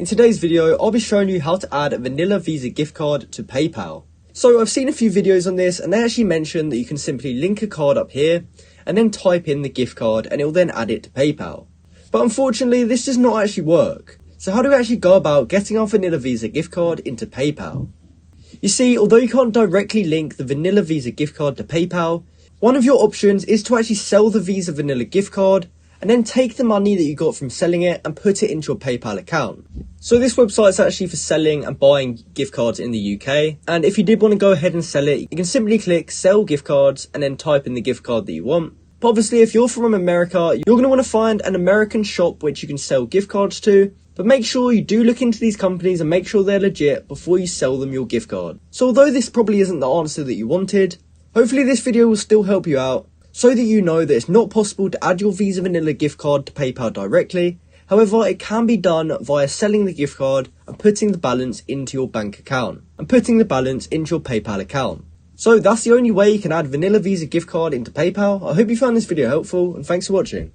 In today's video, I'll be showing you how to add a vanilla Visa gift card to PayPal. So I've seen a few videos on this and they actually mention that you can simply link a card up here and then type in the gift card and it will then add it to PayPal. But unfortunately, this does not actually work. So how do we actually go about getting our vanilla Visa gift card into PayPal? You see, although you can't directly link the vanilla Visa gift card to PayPal, one of your options is to actually sell the Visa vanilla gift card and then take the money that you got from selling it and put it into your PayPal account. So this website is actually for selling and buying gift cards in the UK. And if you did want to go ahead and sell it, you can simply click sell gift cards and then type in the gift card that you want. But obviously, if you're from America, you're going to want to find an American shop which you can sell gift cards to. But make sure you do look into these companies and make sure they're legit before you sell them your gift card. So although this probably isn't the answer that you wanted, hopefully this video will still help you out, so that you know that it's not possible to add your Visa Vanilla gift card to PayPal directly. However, it can be done via selling the gift card and putting the balance into your bank account and putting the balance into your PayPal account. So that's the only way you can add Vanilla Visa gift card into PayPal. I hope you found this video helpful and thanks for watching.